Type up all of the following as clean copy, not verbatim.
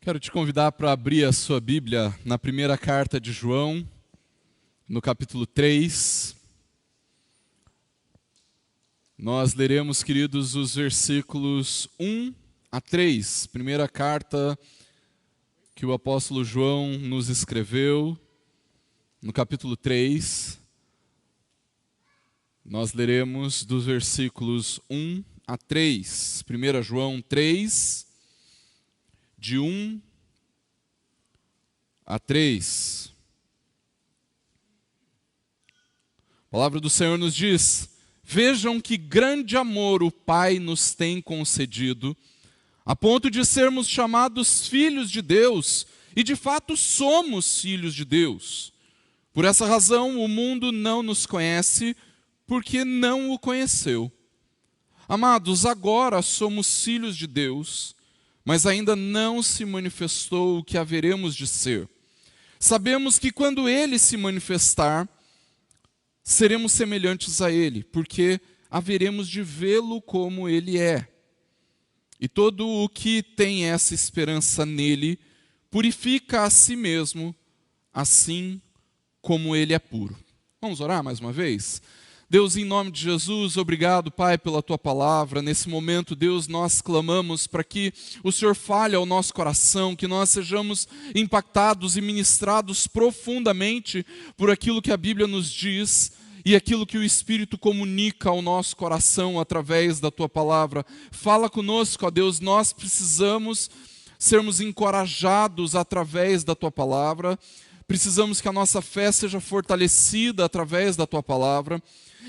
Quero te convidar para abrir a sua Bíblia na primeira carta de João, no capítulo 3. Nós leremos, queridos, os versículos 1 a 3. Primeira carta que o apóstolo João nos escreveu, no capítulo 3. Nós leremos dos versículos 1 a 3. 1 João 3, de 1 a 3. A palavra do Senhor nos diz: vejam que grande amor o Pai nos tem concedido, a ponto de sermos chamados filhos de Deus, e de fato somos filhos de Deus. Por essa razão o mundo não nos conhece, porque não o conheceu. Amados, agora somos filhos de Deus, mas ainda não se manifestou o que haveremos de ser. Sabemos que quando Ele se manifestar, seremos semelhantes a Ele, porque haveremos de vê-lo como Ele é. E todo o que tem essa esperança nele, purifica a si mesmo, assim como Ele é puro. Vamos orar mais uma vez? Deus, em nome de Jesus, obrigado, Pai, pela Tua palavra. Nesse momento, Deus, nós clamamos para que o Senhor fale ao nosso coração, que nós sejamos impactados e ministrados profundamente por aquilo que a Bíblia nos diz e aquilo que o Espírito comunica ao nosso coração através da Tua palavra. Fala conosco, ó Deus, nós precisamos sermos encorajados através da Tua palavra, precisamos que a nossa fé seja fortalecida através da Tua palavra.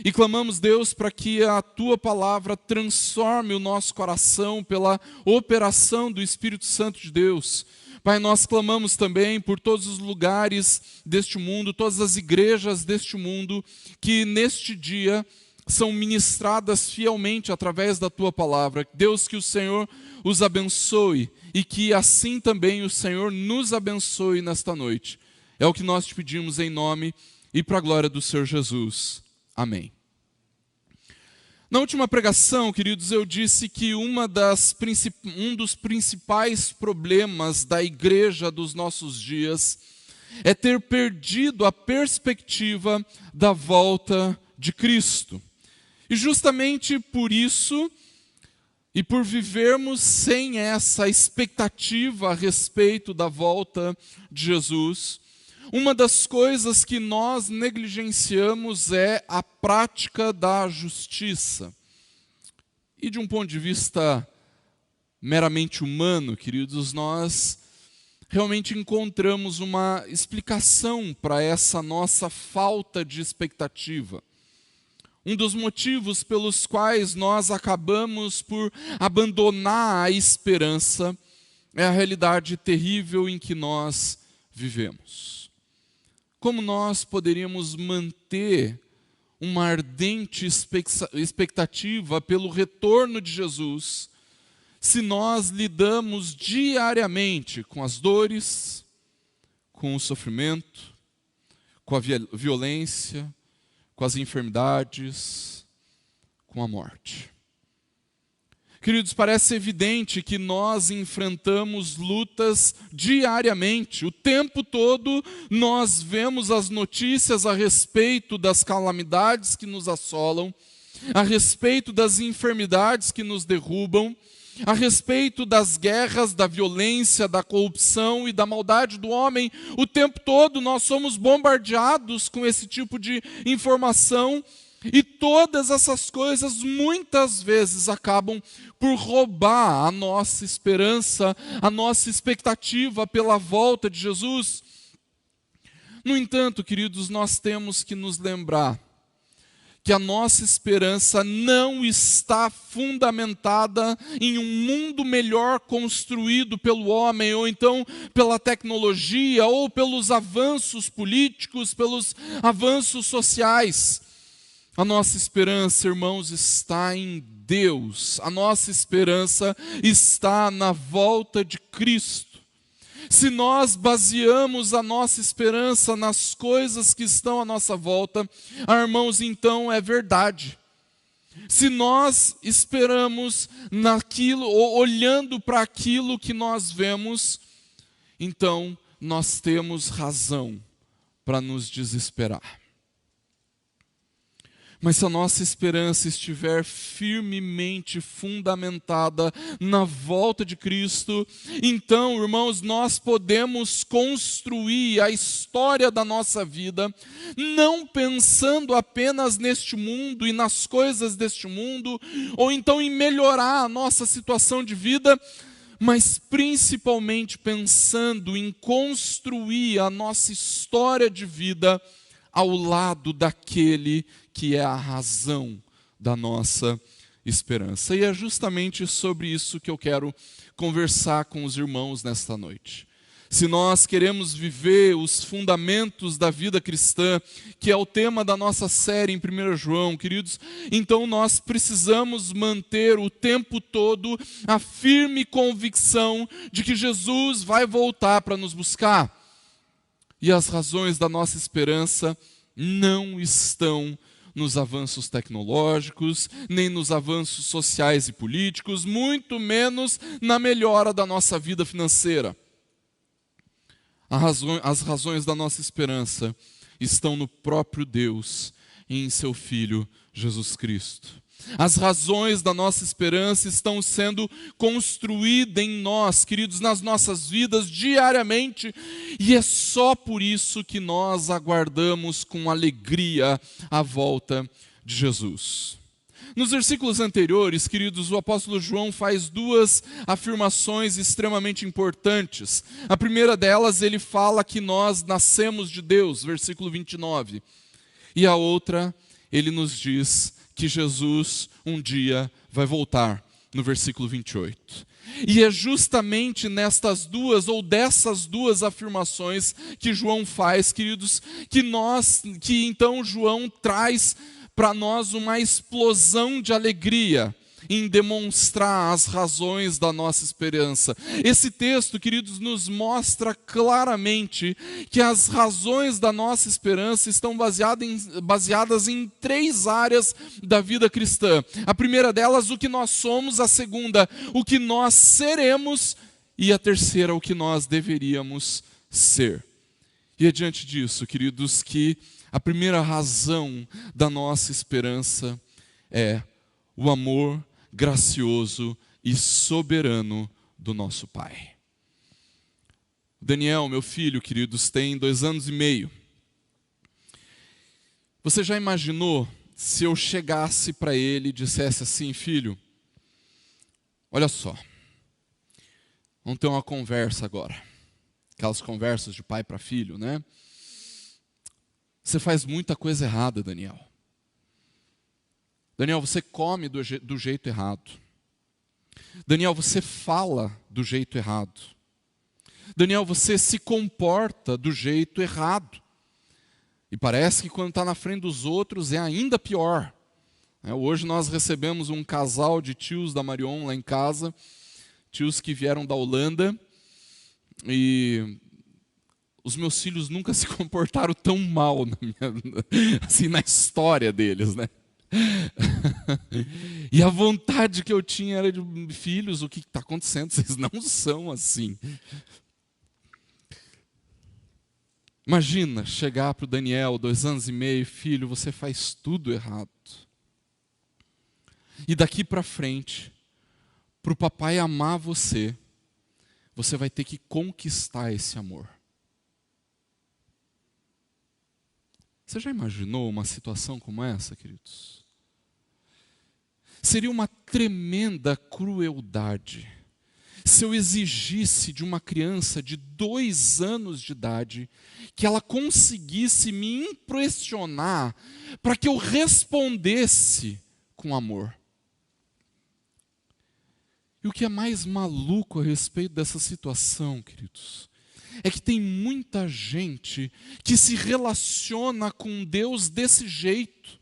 E clamamos, Deus, para que a Tua palavra transforme o nosso coração pela operação do Espírito Santo de Deus. Pai, nós clamamos também por todos os lugares deste mundo, todas as igrejas deste mundo, que neste dia são ministradas fielmente através da Tua palavra. Deus, que o Senhor os abençoe e que assim também o Senhor nos abençoe nesta noite. É o que nós te pedimos em nome e para a glória do Senhor Jesus. Amém. Na última pregação, queridos, eu disse que um dos principais problemas da igreja dos nossos dias é ter perdido a perspectiva da volta de Cristo. E justamente por isso, e por vivermos sem essa expectativa a respeito da volta de Jesus, uma das coisas que nós negligenciamos é a prática da justiça. E de um ponto de vista meramente humano, queridos, nós realmente encontramos uma explicação para essa nossa falta de expectativa. Um dos motivos pelos quais nós acabamos por abandonar a esperança é a realidade terrível em que nós vivemos. Como nós poderíamos manter uma ardente expectativa pelo retorno de Jesus se nós lidamos diariamente com as dores, com o sofrimento, com a violência, com as enfermidades, com a morte? Queridos, parece evidente que nós enfrentamos lutas diariamente. O tempo todo nós vemos as notícias a respeito das calamidades que nos assolam, a respeito das enfermidades que nos derrubam, a respeito das guerras, da violência, da corrupção e da maldade do homem. O tempo todo nós somos bombardeados com esse tipo de informação. E todas essas coisas muitas vezes acabam por roubar a nossa esperança, a nossa expectativa pela volta de Jesus. No entanto, queridos, nós temos que nos lembrar que a nossa esperança não está fundamentada em um mundo melhor construído pelo homem, ou então pela tecnologia, ou pelos avanços políticos, pelos avanços sociais. A nossa esperança, irmãos, está em Deus. A nossa esperança está na volta de Cristo. Se nós baseamos a nossa esperança nas coisas que estão à nossa volta, irmãos, então é verdade. Se nós esperamos naquilo, ou olhando para aquilo que nós vemos, então nós temos razão para nos desesperar. Mas se a nossa esperança estiver firmemente fundamentada na volta de Cristo, então, irmãos, nós podemos construir a história da nossa vida, não pensando apenas neste mundo e nas coisas deste mundo, ou então em melhorar a nossa situação de vida, mas principalmente pensando em construir a nossa história de vida ao lado daquele que é a razão da nossa esperança. E é justamente sobre isso que eu quero conversar com os irmãos nesta noite. Se nós queremos viver os fundamentos da vida cristã, que é o tema da nossa série em 1 João, queridos, então nós precisamos manter o tempo todo a firme convicção de que Jesus vai voltar para nos buscar. E as razões da nossa esperança não estão nos avanços tecnológicos, nem nos avanços sociais e políticos, muito menos na melhora da nossa vida financeira. As razões da nossa esperança estão no próprio Deus e em seu Filho Jesus Cristo. As razões da nossa esperança estão sendo construídas em nós, queridos, nas nossas vidas diariamente, e é só por isso que nós aguardamos com alegria a volta de Jesus. Nos versículos anteriores, queridos, o apóstolo João faz duas afirmações extremamente importantes. A primeira delas, ele fala que nós nascemos de Deus, versículo 29. E a outra, ele nos diz que Jesus um dia vai voltar, no versículo 28. E é justamente nestas duas, ou dessas duas afirmações que João faz, queridos, que então João traz para nós uma explosão de alegria em demonstrar as razões da nossa esperança. Esse texto, queridos, nos mostra claramente que as razões da nossa esperança estão baseadas em três áreas da vida cristã. A primeira delas, o que nós somos; a segunda, o que nós seremos; e a terceira, o que nós deveríamos ser. E é diante disso, queridos, que a primeira razão da nossa esperança é o amor gracioso e soberano do nosso Pai. Daniel, meu filho, queridos, tem 2 anos e meio. Você já imaginou se eu chegasse para ele e dissesse assim: filho, olha só, vamos ter uma conversa agora. Aquelas conversas de pai para filho, né? Você faz muita coisa errada, Daniel. Daniel, você come do jeito errado. Daniel, você fala do jeito errado. Daniel, você se comporta do jeito errado. E parece que quando está na frente dos outros é ainda pior. Hoje nós recebemos um casal de tios da Marion lá em casa, tios que vieram da Holanda, e os meus filhos nunca se comportaram tão mal assim, na história deles, né? E a vontade que eu tinha era de: filhos, o que está acontecendo? Vocês não são assim. Imagina chegar para o Daniel, 2 anos e meio: filho, você faz tudo errado. E daqui para frente, para o papai amar você, você vai ter que conquistar esse amor. Você já imaginou uma situação como essa, queridos? Seria uma tremenda crueldade se eu exigisse de uma criança de 2 anos de idade que ela conseguisse me impressionar para que eu respondesse com amor. E o que é mais maluco a respeito dessa situação, queridos, é que tem muita gente que se relaciona com Deus desse jeito,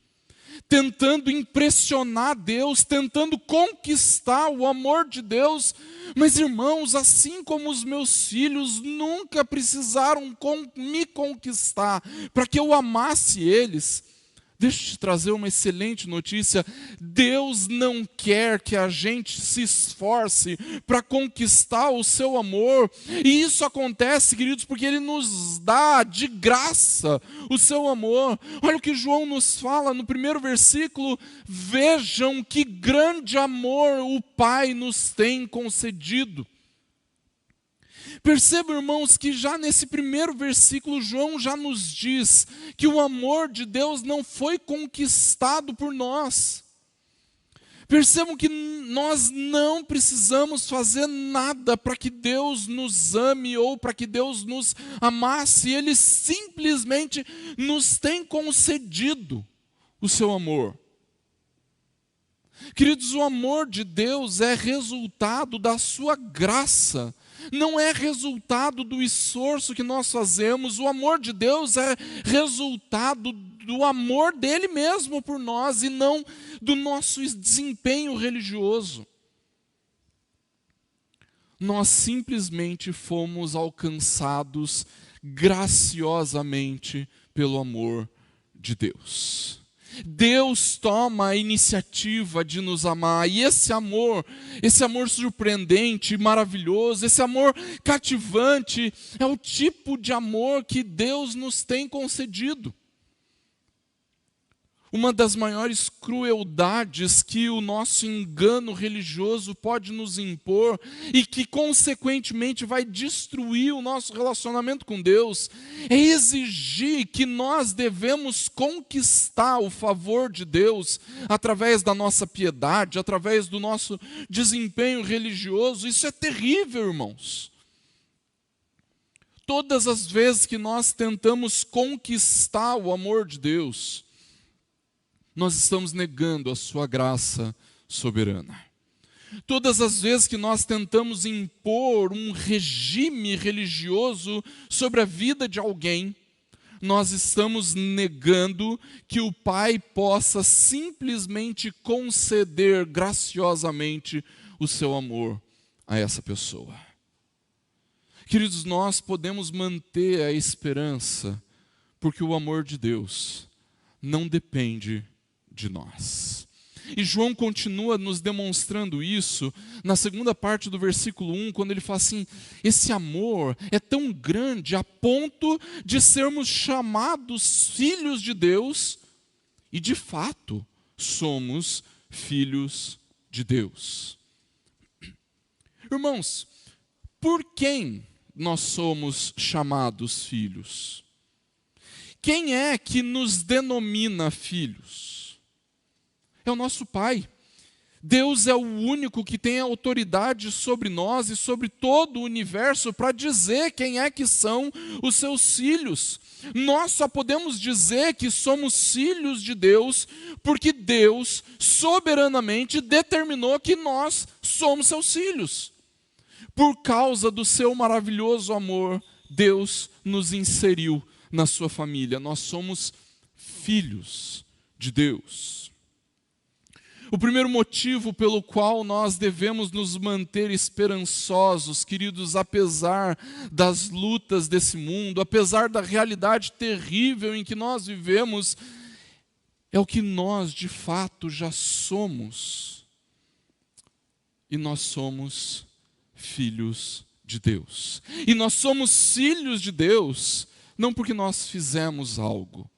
tentando impressionar Deus, tentando conquistar o amor de Deus. Mas, irmãos, assim como os meus filhos nunca precisaram me conquistar para que eu amasse eles, Deixa eu te trazer uma excelente notícia. Deus não quer que a gente se esforce para conquistar o seu amor. E isso acontece, queridos, porque Ele nos dá de graça o seu amor. Olha o que João nos fala no primeiro versículo. Vejam que grande amor o Pai nos tem concedido. Percebam, irmãos, que já nesse primeiro versículo, João já nos diz que o amor de Deus não foi conquistado por nós. Percebam que nós não precisamos fazer nada para que Deus nos ame ou para que Deus nos amasse. Ele simplesmente nos tem concedido o seu amor. Queridos, o amor de Deus é resultado da sua graça. Não é resultado do esforço que nós fazemos. O amor de Deus é resultado do amor dele mesmo por nós e não do nosso desempenho religioso. Nós simplesmente fomos alcançados graciosamente pelo amor de Deus. Deus toma a iniciativa de nos amar, e esse amor surpreendente, maravilhoso, esse amor cativante, é o tipo de amor que Deus nos tem concedido. Uma das maiores crueldades que o nosso engano religioso pode nos impor e que consequentemente vai destruir o nosso relacionamento com Deus é exigir que nós devemos conquistar o favor de Deus através da nossa piedade, através do nosso desempenho religioso. Isso é terrível, irmãos. Todas as vezes que nós tentamos conquistar o amor de Deus, nós estamos negando a sua graça soberana. Todas as vezes que nós tentamos impor um regime religioso sobre a vida de alguém, nós estamos negando que o Pai possa simplesmente conceder graciosamente o seu amor a essa pessoa. Queridos, nós podemos manter a esperança, porque o amor de Deus não depende de nós. E João continua nos demonstrando isso na segunda parte do versículo 1, quando ele fala assim: esse amor é tão grande a ponto de sermos chamados filhos de Deus, e de fato somos filhos de Deus. Irmãos, por quem nós somos chamados filhos? Quem é que nos denomina filhos? É o nosso Pai. Deus é o único que tem autoridade sobre nós e sobre todo o universo para dizer quem é que são os seus filhos. Nós só podemos dizer que somos filhos de Deus porque Deus soberanamente determinou que nós somos seus filhos. Por causa do seu maravilhoso amor, Deus nos inseriu na sua família. Nós somos filhos de Deus. O primeiro motivo pelo qual nós devemos nos manter esperançosos, queridos, apesar das lutas desse mundo, apesar da realidade terrível em que nós vivemos, é o que nós de fato já somos. E nós somos filhos de Deus. E nós somos filhos de Deus não porque nós fizemos algo,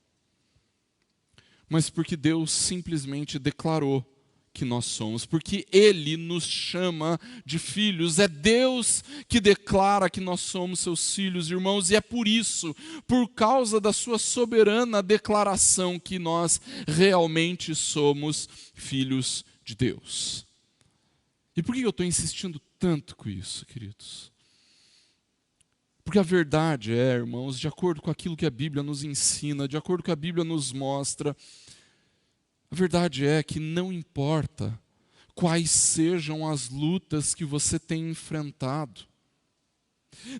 mas porque Deus simplesmente declarou que nós somos, porque Ele nos chama de filhos. É Deus que declara que nós somos seus filhos, irmãos, e é por isso, por causa da sua soberana declaração, que nós realmente somos filhos de Deus. E por que eu estou insistindo tanto com isso, queridos? Porque a verdade é, irmãos, de acordo com aquilo que a Bíblia nos ensina, de acordo com o que a Bíblia nos mostra, a verdade é que não importa quais sejam as lutas que você tem enfrentado,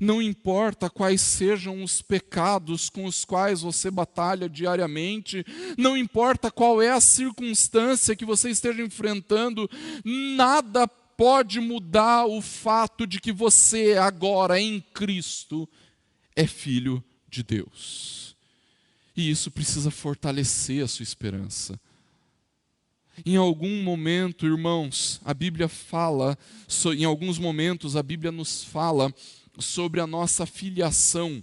não importa quais sejam os pecados com os quais você batalha diariamente, não importa qual é a circunstância que você esteja enfrentando, nada pode mudar o fato de que você agora em Cristo é filho de Deus. E isso precisa fortalecer a sua esperança. Em algum momento, irmãos, a Bíblia fala, em alguns momentos a Bíblia nos fala sobre a nossa filiação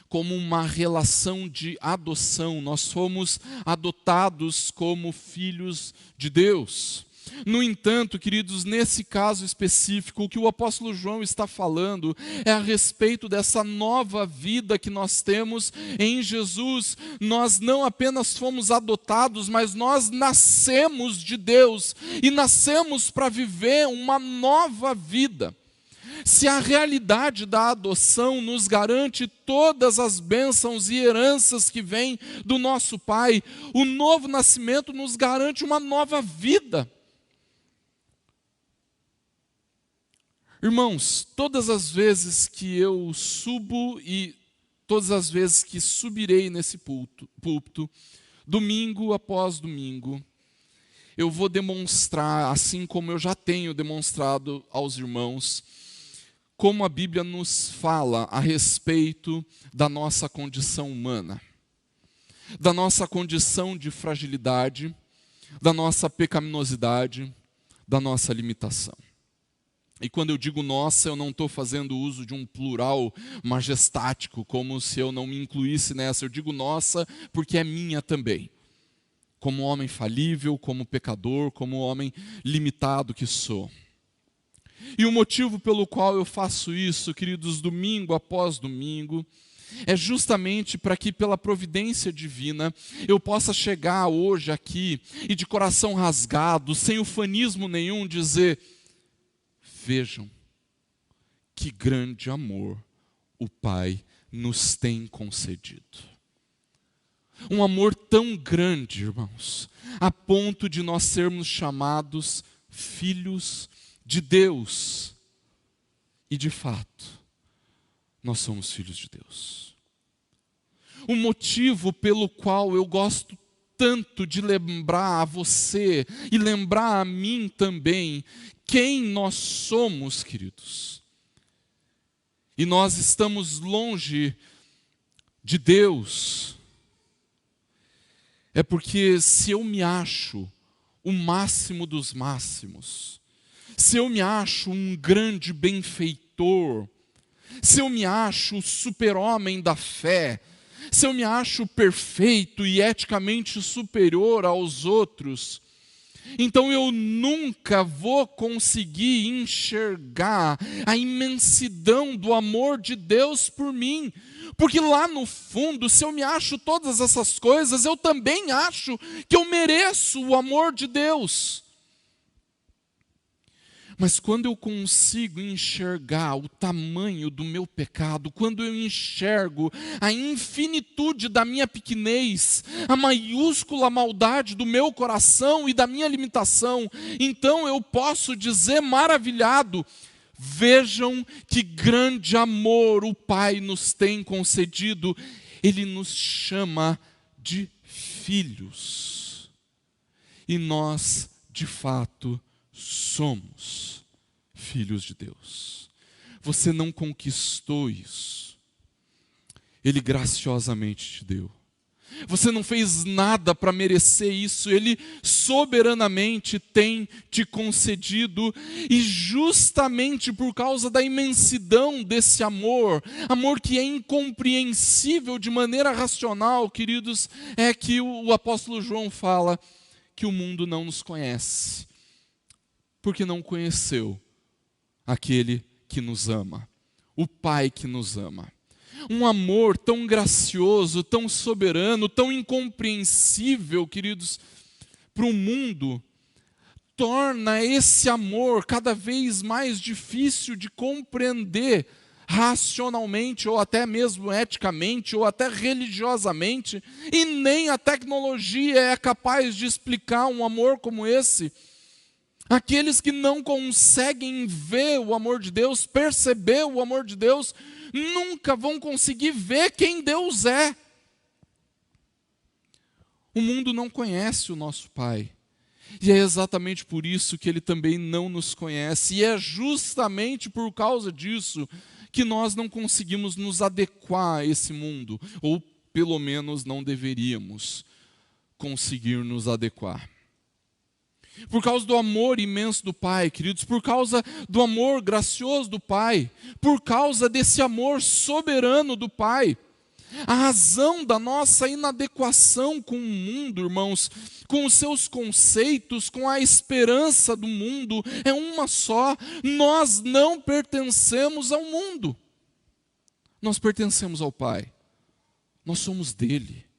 como uma relação de adoção. Nós fomos adotados como filhos de Deus. No entanto, queridos, nesse caso específico, o que o apóstolo João está falando é a respeito dessa nova vida que nós temos em Jesus. Nós não apenas fomos adotados, mas nós nascemos de Deus e nascemos para viver uma nova vida. Se a realidade da adoção nos garante todas as bênçãos e heranças que vêm do nosso Pai, o novo nascimento nos garante uma nova vida. Irmãos, todas as vezes que eu subo e todas as vezes que subirei nesse púlpito, domingo após domingo, eu vou demonstrar, assim como eu já tenho demonstrado aos irmãos, como a Bíblia nos fala a respeito da nossa condição humana, da nossa condição de fragilidade, da nossa pecaminosidade, da nossa limitação. E quando eu digo nossa, eu não estou fazendo uso de um plural majestático, como se eu não me incluísse nessa. Eu digo nossa porque é minha também. Como homem falível, como pecador, como homem limitado que sou. E o motivo pelo qual eu faço isso, queridos, domingo após domingo, é justamente para que, pela providência divina, eu possa chegar hoje aqui e de coração rasgado, sem ufanismo nenhum, dizer: vejam que grande amor o Pai nos tem concedido. Um amor tão grande, irmãos, a ponto de nós sermos chamados filhos de Deus. E de fato, nós somos filhos de Deus. O motivo pelo qual eu gosto tanto de lembrar a você e lembrar a mim também quem nós somos, queridos. E nós estamos longe de Deus. É porque se eu me acho o máximo dos máximos, se eu me acho um grande benfeitor, se eu me acho o super-homem da fé, se eu me acho perfeito e eticamente superior aos outros, então eu nunca vou conseguir enxergar a imensidão do amor de Deus por mim. Porque lá no fundo, se eu me acho todas essas coisas, eu também acho que eu mereço o amor de Deus. Mas quando eu consigo enxergar o tamanho do meu pecado, quando eu enxergo a infinitude da minha pequenez, a maiúscula maldade do meu coração e da minha limitação, então eu posso dizer maravilhado: vejam que grande amor o Pai nos tem concedido. Ele nos chama de filhos. E nós, de fato, somos filhos de Deus. Você não conquistou isso. Ele graciosamente te deu. Você não fez nada para merecer isso. Ele soberanamente tem te concedido. E justamente por causa da imensidão desse amor, amor que é incompreensível de maneira racional, queridos, é que o apóstolo João fala que o mundo não nos conhece. Porque não conheceu aquele que nos ama, o Pai que nos ama. Um amor tão gracioso, tão soberano, tão incompreensível, queridos, para o mundo, torna esse amor cada vez mais difícil de compreender racionalmente, ou até mesmo eticamente, ou até religiosamente, e nem a tecnologia é capaz de explicar um amor como esse. Aqueles que não conseguem ver o amor de Deus, perceber o amor de Deus, nunca vão conseguir ver quem Deus é. O mundo não conhece o nosso Pai. E é exatamente por isso que Ele também não nos conhece. E é justamente por causa disso que nós não conseguimos nos adequar a esse mundo. Ou pelo menos não deveríamos conseguir nos adequar. Por causa do amor imenso do Pai, queridos, por causa do amor gracioso do Pai, por causa desse amor soberano do Pai, a razão da nossa inadequação com o mundo, irmãos, com os seus conceitos, com a esperança do mundo, é uma só: nós não pertencemos ao mundo. Nós pertencemos ao Pai. Nós somos dele.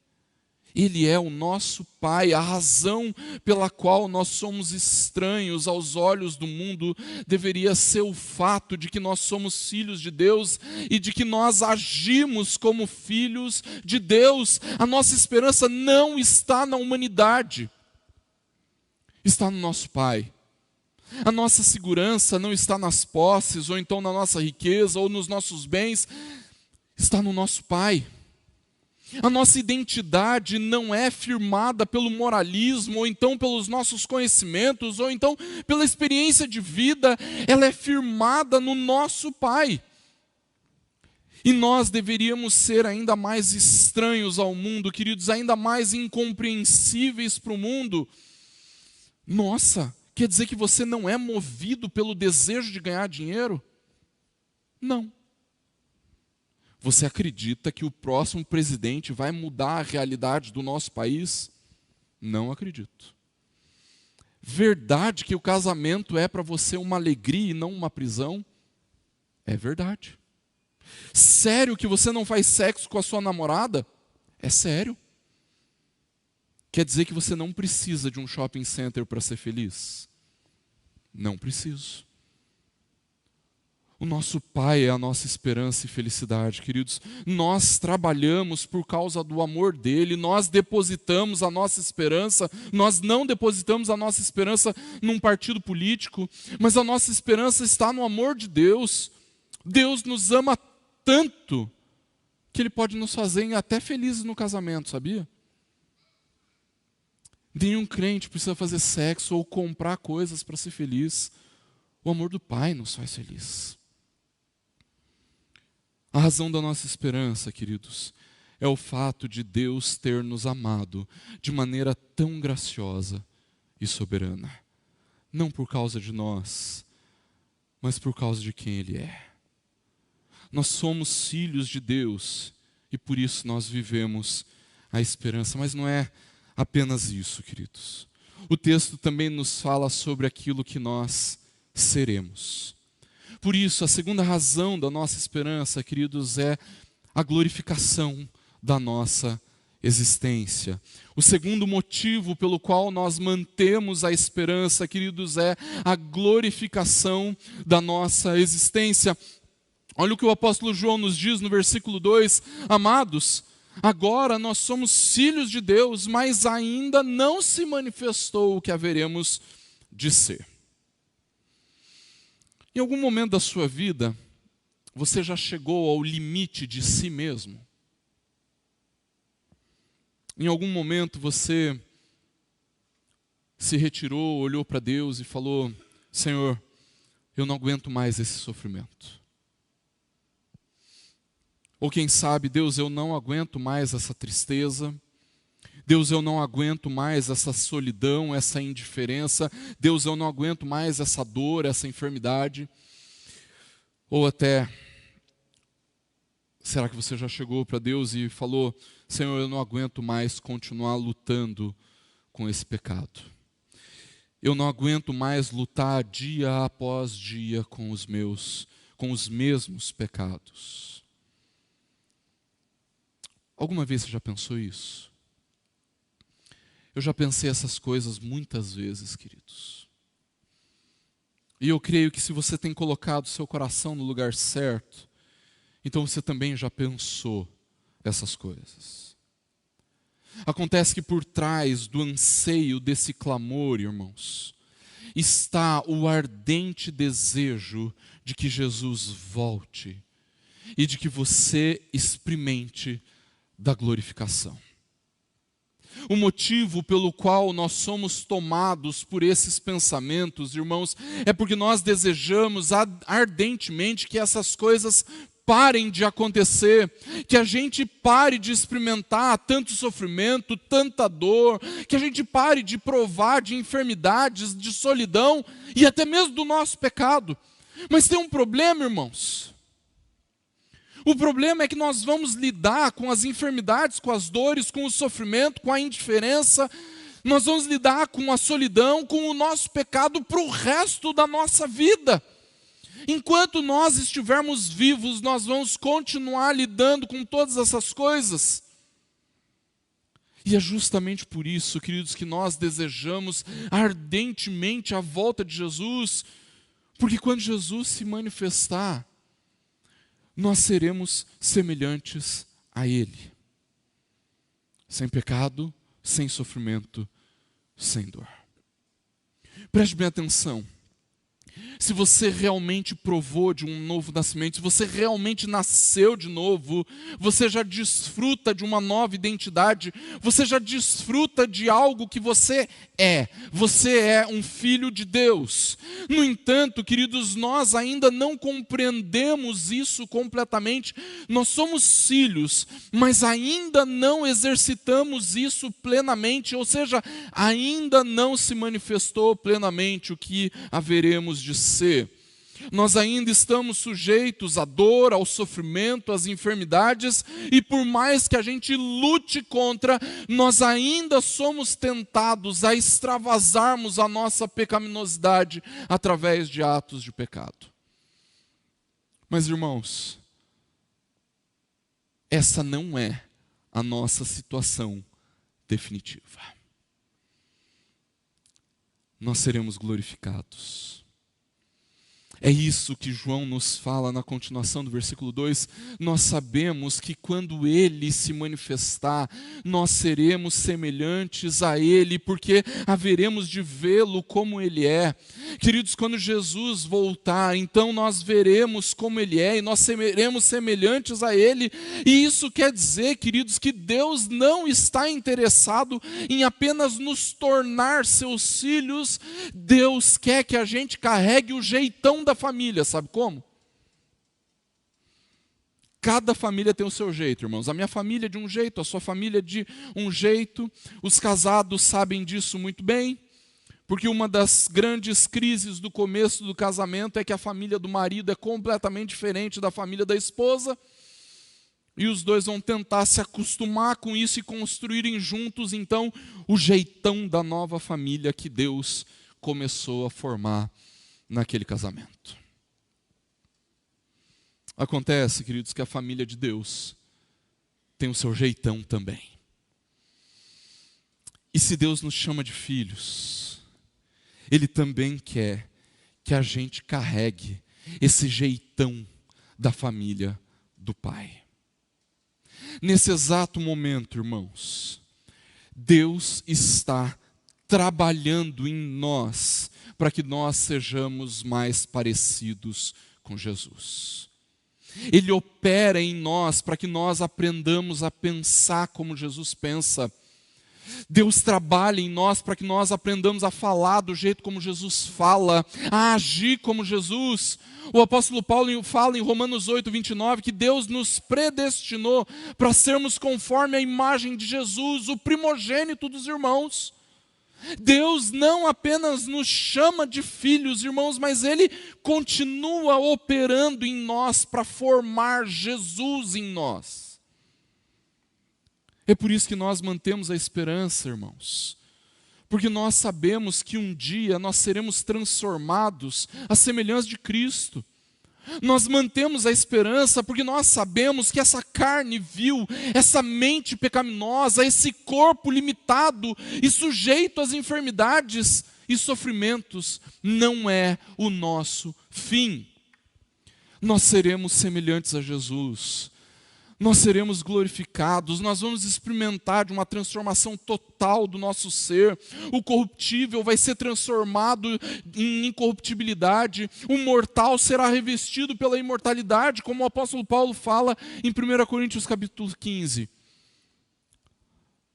Ele é o nosso Pai. A razão pela qual nós somos estranhos aos olhos do mundo deveria ser o fato de que nós somos filhos de Deus e de que nós agimos como filhos de Deus. A nossa esperança não está na humanidade, está no nosso Pai. A nossa segurança não está nas posses, ou então na nossa riqueza, ou nos nossos bens, está no nosso Pai. A nossa identidade não é firmada pelo moralismo, ou então pelos nossos conhecimentos, ou então pela experiência de vida, ela é firmada no nosso Pai. E nós deveríamos ser ainda mais estranhos ao mundo, queridos, ainda mais incompreensíveis para o mundo. Nossa, quer dizer que você não é movido pelo desejo de ganhar dinheiro? Não. Você acredita que o próximo presidente vai mudar a realidade do nosso país? Não acredito. Verdade que o casamento é para você uma alegria e não uma prisão? É verdade. Sério que você não faz sexo com a sua namorada? É sério. Quer dizer que você não precisa de um shopping center para ser feliz? Não preciso. O nosso Pai é a nossa esperança e felicidade, queridos. Nós trabalhamos por causa do amor dele, nós depositamos a nossa esperança, nós não depositamos a nossa esperança num partido político, mas a nossa esperança está no amor de Deus. Deus nos ama tanto que ele pode nos fazer até felizes no casamento, sabia? Nenhum crente precisa fazer sexo ou comprar coisas para ser feliz. O amor do Pai nos faz feliz. A razão da nossa esperança, queridos, é o fato de Deus ter nos amado de maneira tão graciosa e soberana. Não por causa de nós, mas por causa de quem Ele é. Nós somos filhos de Deus e por isso nós vivemos a esperança. Mas não é apenas isso, queridos. O texto também nos fala sobre aquilo que nós seremos. Por isso, a segunda razão da nossa esperança, queridos, é a glorificação da nossa existência. O segundo motivo pelo qual nós mantemos a esperança, queridos, é a glorificação da nossa existência. Olha o que o apóstolo João nos diz no versículo 2: amados, agora nós somos filhos de Deus, mas ainda não se manifestou o que haveremos de ser. Em algum momento da sua vida, você já chegou ao limite de si mesmo? Em algum momento você se retirou, olhou para Deus e falou: Senhor, eu não aguento mais esse sofrimento. Ou quem sabe, Deus, eu não aguento mais essa tristeza. Deus, eu não aguento mais essa solidão, essa indiferença. Deus, eu não aguento mais essa dor, essa enfermidade. Ou até, será que você já chegou para Deus e falou: Senhor, eu não aguento mais continuar lutando com esse pecado. Eu não aguento mais lutar dia após dia com os mesmos pecados. Alguma vez você já pensou isso? Eu já pensei essas coisas muitas vezes, queridos. E eu creio que se você tem colocado seu coração no lugar certo, então você também já pensou essas coisas. Acontece que por trás do anseio desse clamor, irmãos, está o ardente desejo de que Jesus volte e de que você experimente da glorificação. O motivo pelo qual nós somos tomados por esses pensamentos, irmãos, é porque nós desejamos ardentemente que essas coisas parem de acontecer, que a gente pare de experimentar tanto sofrimento, tanta dor, que a gente pare de provar de enfermidades, de solidão e até mesmo do nosso pecado. Mas tem um problema, irmãos. O problema é que nós vamos lidar com as enfermidades, com as dores, com o sofrimento, com a indiferença. Nós vamos lidar com a solidão, com o nosso pecado para o resto da nossa vida. Enquanto nós estivermos vivos, nós vamos continuar lidando com todas essas coisas. E é justamente por isso, queridos, que nós desejamos ardentemente a volta de Jesus, porque quando Jesus se manifestar, nós seremos semelhantes a Ele. Sem pecado, sem sofrimento, sem dor. Preste bem atenção. Se você realmente provou de um novo nascimento, se você realmente nasceu de novo, você já desfruta de uma nova identidade, você já desfruta de algo que você é. Você é um filho de Deus. No entanto, queridos, nós ainda não compreendemos isso completamente. Nós somos filhos, mas ainda não exercitamos isso plenamente, ou seja, ainda não se manifestou plenamente o que haveremos de ser. Nós ainda estamos sujeitos à dor, ao sofrimento, às enfermidades, e por mais que a gente lute contra, nós ainda somos tentados a extravasarmos a nossa pecaminosidade através de atos de pecado. Mas, irmãos, essa não é a nossa situação definitiva. Nós seremos glorificados. É isso que João nos fala na continuação do versículo 2. Nós sabemos que quando Ele se manifestar, nós seremos semelhantes a Ele, porque haveremos de vê-lo como Ele é. Queridos, quando Jesus voltar, então nós veremos como Ele é e nós seremos semelhantes a Ele. E isso quer dizer, queridos, que Deus não está interessado em apenas nos tornar seus filhos. Deus quer que a gente carregue o jeitão da família, sabe como? Cada família tem o seu jeito, irmãos. A minha família é de um jeito, a sua família é de um jeito. Os casados sabem disso muito bem, porque uma das grandes crises do começo do casamento é que a família do marido é completamente diferente da família da esposa, e os dois vão tentar se acostumar com isso e construírem juntos, então, o jeitão da nova família que Deus começou a formar naquele casamento. Acontece, queridos, que a família de Deus tem o seu jeitão também. E se Deus nos chama de filhos, Ele também quer que a gente carregue esse jeitão da família do Pai. Nesse exato momento, irmãos, Deus está trabalhando em nós para que nós sejamos mais parecidos com Jesus. Ele opera em nós para que nós aprendamos a pensar como Jesus pensa. Deus trabalha em nós para que nós aprendamos a falar do jeito como Jesus fala, a agir como Jesus. O apóstolo Paulo fala em Romanos 8:29 que Deus nos predestinou para sermos conforme a imagem de Jesus, o primogênito dos irmãos. Deus não apenas nos chama de filhos, irmãos, mas Ele continua operando em nós para formar Jesus em nós. É por isso que nós mantemos a esperança, irmãos, porque nós sabemos que um dia nós seremos transformados à semelhança de Cristo. Nós mantemos a esperança porque nós sabemos que essa carne vil, essa mente pecaminosa, esse corpo limitado e sujeito às enfermidades e sofrimentos não é o nosso fim. Nós seremos semelhantes a Jesus. Nós seremos glorificados, nós vamos experimentar de uma transformação total do nosso ser. O corruptível vai ser transformado em incorruptibilidade, o mortal será revestido pela imortalidade, como o apóstolo Paulo fala em 1 Coríntios capítulo 15.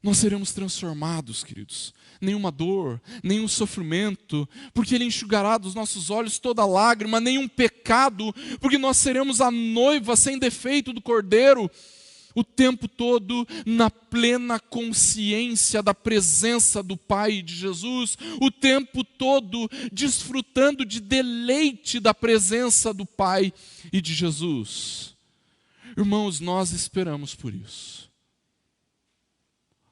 nós seremos transformados, queridos. Nenhuma dor, nenhum sofrimento, porque Ele enxugará dos nossos olhos toda lágrima, nenhum pecado, porque nós seremos a noiva sem defeito do Cordeiro, o tempo todo na plena consciência da presença do Pai e de Jesus, o tempo todo desfrutando de deleite da presença do Pai e de Jesus. Irmãos, nós esperamos por isso.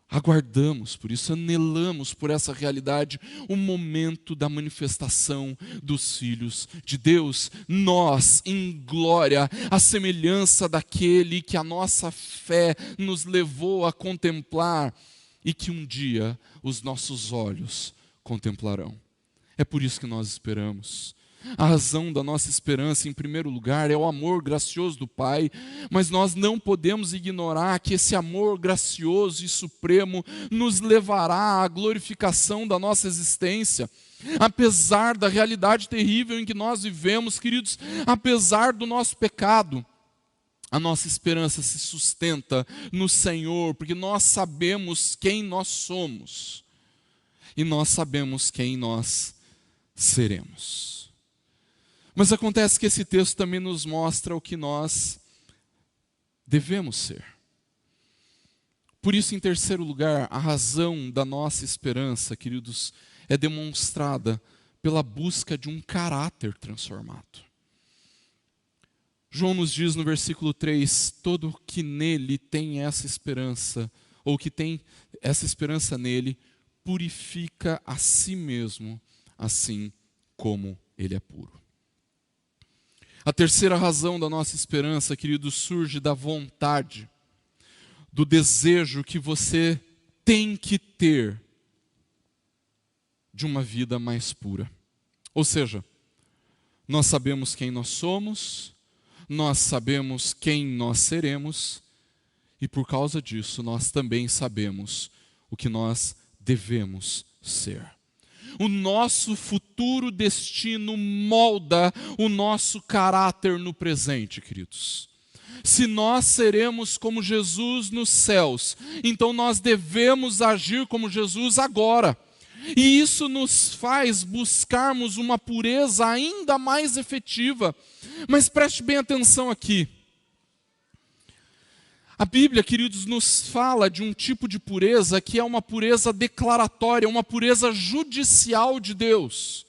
Aguardamos por isso, anelamos por essa realidade, o momento da manifestação dos filhos de Deus. Nós, em glória, a semelhança daquele que a nossa fé nos levou a contemplar e que um dia os nossos olhos contemplarão. É por isso que nós esperamos. A razão da nossa esperança, em primeiro lugar, é o amor gracioso do Pai, mas nós não podemos ignorar que esse amor gracioso e supremo nos levará à glorificação da nossa existência. Apesar da realidade terrível em que nós vivemos, queridos, apesar do nosso pecado, a nossa esperança se sustenta no Senhor, porque nós sabemos quem nós somos e nós sabemos quem nós seremos. Mas acontece que esse texto também nos mostra o que nós devemos ser. Por isso, em terceiro lugar, a razão da nossa esperança, queridos, é demonstrada pela busca de um caráter transformado. João nos diz no versículo 3, todo que nele tem essa esperança, ou que tem essa esperança nele, purifica a si mesmo, assim como ele é puro. A terceira razão da nossa esperança, queridos, surge da vontade, do desejo que você tem que ter de uma vida mais pura. Ou seja, nós sabemos quem nós somos, nós sabemos quem nós seremos, e por causa disso nós também sabemos o que nós devemos ser. O nosso futuro destino molda o nosso caráter no presente, queridos. Se nós seremos como Jesus nos céus, então nós devemos agir como Jesus agora. E isso nos faz buscarmos uma pureza ainda mais efetiva. Mas preste bem atenção aqui. A Bíblia, queridos, nos fala de um tipo de pureza que é uma pureza declaratória, uma pureza judicial de Deus.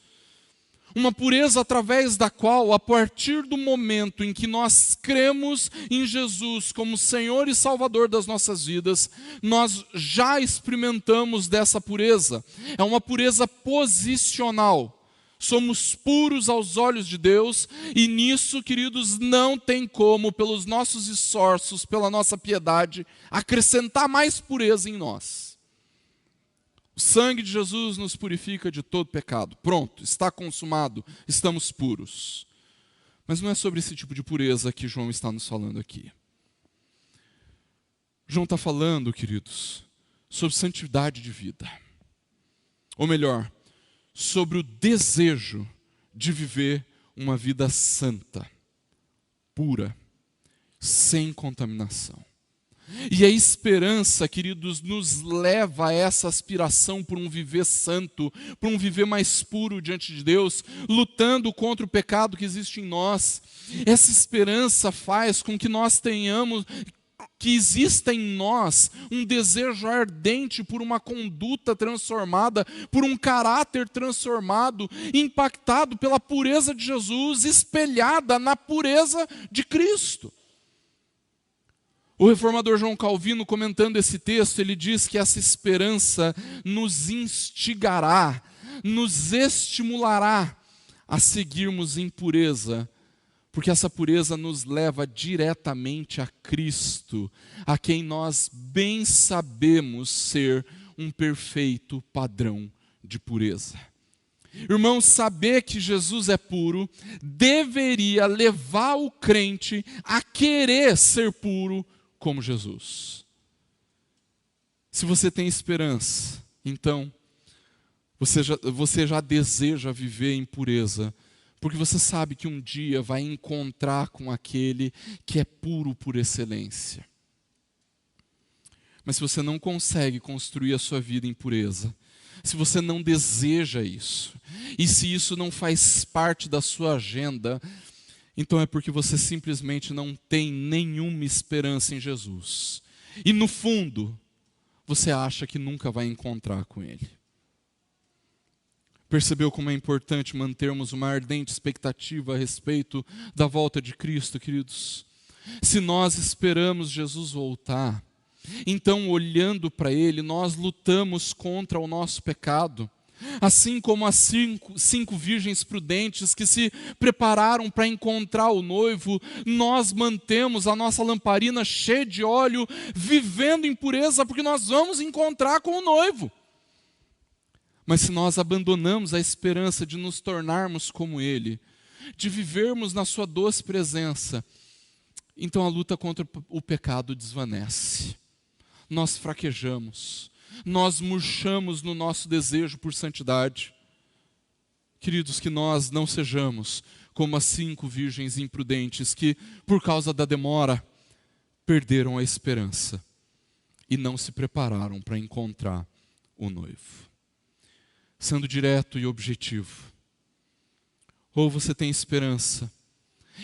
Uma pureza através da qual, a partir do momento em que nós cremos em Jesus como Senhor e Salvador das nossas vidas, nós já experimentamos dessa pureza. É uma pureza posicional. Somos puros aos olhos de Deus e nisso, queridos, não tem como, pelos nossos esforços, pela nossa piedade, acrescentar mais pureza em nós. O sangue de Jesus nos purifica de todo pecado. Pronto, está consumado, estamos puros. Mas não é sobre esse tipo de pureza que João está nos falando aqui. João está falando, queridos, sobre santidade de vida. Ou melhor, sobre o desejo de viver uma vida santa, pura, sem contaminação. E a esperança, queridos, nos leva a essa aspiração por um viver santo, por um viver mais puro diante de Deus, lutando contra o pecado que existe em nós. Essa esperança faz com que nós tenhamos, que exista em nós um desejo ardente por uma conduta transformada, por um caráter transformado, impactado pela pureza de Jesus, espelhada na pureza de Cristo. O reformador João Calvino, comentando esse texto, ele diz que essa esperança nos instigará, nos estimulará a seguirmos em pureza, porque essa pureza nos leva diretamente a Cristo, a quem nós bem sabemos ser um perfeito padrão de pureza. Irmãos, saber que Jesus é puro deveria levar o crente a querer ser puro como Jesus. Se você tem esperança, então você já deseja viver em pureza, porque você sabe que um dia vai encontrar com aquele que é puro por excelência. Mas se você não consegue construir a sua vida em pureza, se você não deseja isso, e se isso não faz parte da sua agenda, então é porque você simplesmente não tem nenhuma esperança em Jesus. E no fundo, você acha que nunca vai encontrar com Ele. Percebeu como é importante mantermos uma ardente expectativa a respeito da volta de Cristo, queridos? Se nós esperamos Jesus voltar, então, olhando para Ele, nós lutamos contra o nosso pecado. Assim como as cinco virgens prudentes que se prepararam para encontrar o noivo, nós mantemos a nossa lamparina cheia de óleo, vivendo em pureza, porque nós vamos encontrar com o noivo. Mas se nós abandonamos a esperança de nos tornarmos como Ele, de vivermos na sua doce presença, então a luta contra o pecado desvanece. Nós fraquejamos, nós murchamos no nosso desejo por santidade. Queridos, que nós não sejamos como as 5 virgens imprudentes que, por causa da demora, perderam a esperança e não se prepararam para encontrar o noivo. Sendo direto e objetivo, ou você tem esperança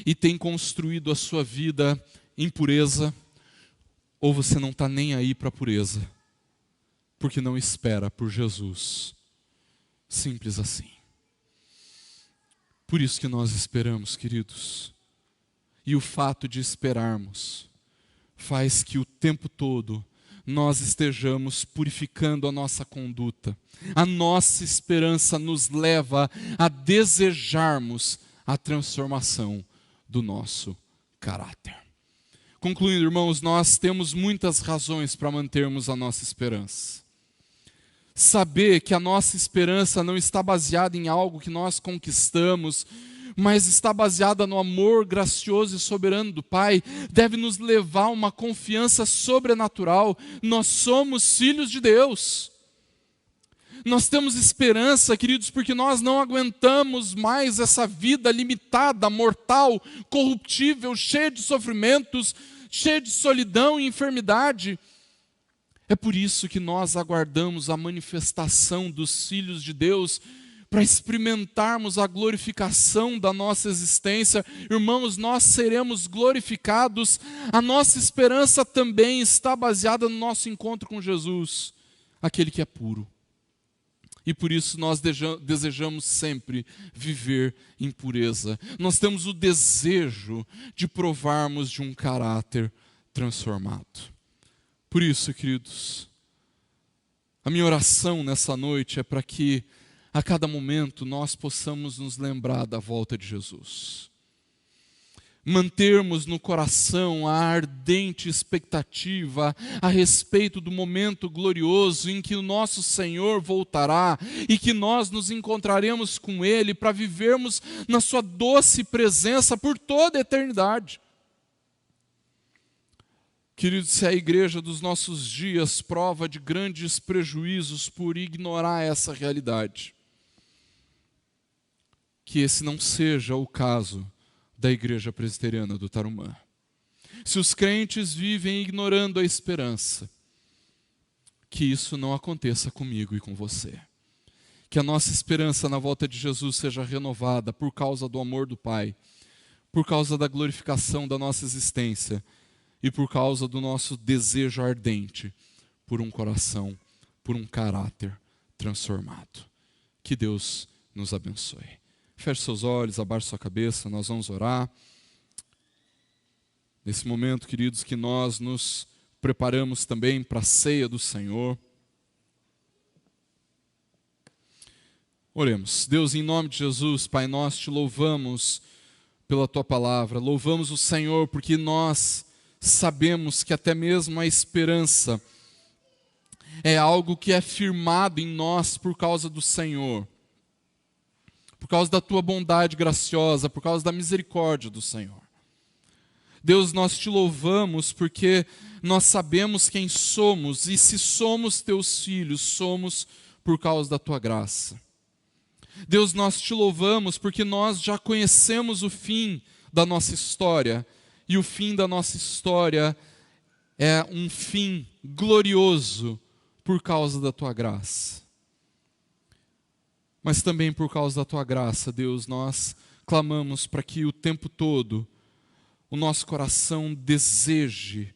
e tem construído a sua vida em pureza, ou você não está nem aí para a pureza, porque não espera por Jesus. Simples assim. Por isso que nós esperamos, queridos. E o fato de esperarmos faz que o tempo todo nós estejamos purificando a nossa conduta. A nossa esperança nos leva a desejarmos a transformação do nosso caráter. Concluindo, irmãos, nós temos muitas razões para mantermos a nossa esperança. Saber que a nossa esperança não está baseada em algo que nós conquistamos, mas está baseada no amor gracioso e soberano do Pai, deve nos levar a uma confiança sobrenatural. Nós somos filhos de Deus. Nós temos esperança, queridos, porque nós não aguentamos mais essa vida limitada, mortal, corruptível, cheia de sofrimentos, cheia de solidão e enfermidade. É por isso que nós aguardamos a manifestação dos filhos de Deus, para experimentarmos a glorificação da nossa existência. Irmãos, nós seremos glorificados. A nossa esperança também está baseada no nosso encontro com Jesus, aquele que é puro. E por isso nós desejamos sempre viver em pureza. Nós temos o desejo de provarmos de um caráter transformado. Por isso, queridos, a minha oração nessa noite é para que a cada momento nós possamos nos lembrar da volta de Jesus. Mantermos no coração a ardente expectativa a respeito do momento glorioso em que o nosso Senhor voltará e que nós nos encontraremos com Ele para vivermos na sua doce presença por toda a eternidade. Queridos, se a igreja dos nossos dias prova de grandes prejuízos por ignorar essa realidade, que esse não seja o caso da Igreja Presbiteriana do Tarumã. Se os crentes vivem ignorando a esperança, que isso não aconteça comigo e com você. Que a nossa esperança na volta de Jesus seja renovada por causa do amor do Pai, por causa da glorificação da nossa existência e por causa do nosso desejo ardente por um coração, por um caráter transformado. Que Deus nos abençoe. Feche seus olhos, abaixe sua cabeça, nós vamos orar. Nesse momento, queridos, que nós nos preparamos também para a ceia do Senhor. Oremos. Deus, em nome de Jesus, Pai, nós te louvamos pela Tua palavra. Louvamos o Senhor porque nós sabemos que até mesmo a esperança é algo que é firmado em nós por causa do Senhor. Por causa da Tua bondade graciosa, por causa da misericórdia do Senhor. Deus, nós te louvamos porque nós sabemos quem somos, e se somos Teus filhos, somos por causa da Tua graça. Deus, nós te louvamos porque nós já conhecemos o fim da nossa história, e o fim da nossa história é um fim glorioso por causa da tua graça. Mas também por causa da tua graça, Deus, nós clamamos para que o tempo todo o nosso coração deseje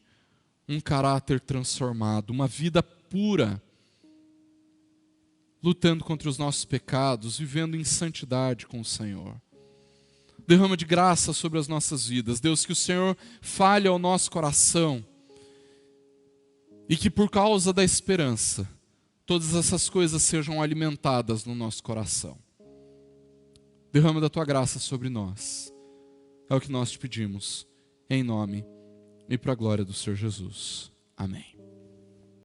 um caráter transformado, uma vida pura, lutando contra os nossos pecados, vivendo em santidade com o Senhor. Derrama de graça sobre as nossas vidas, Deus, que o Senhor fale ao nosso coração e que por causa da esperança, todas essas coisas sejam alimentadas no nosso coração. Derrama da tua graça sobre nós. É o que nós te pedimos, em nome e para a glória do Senhor Jesus. Amém.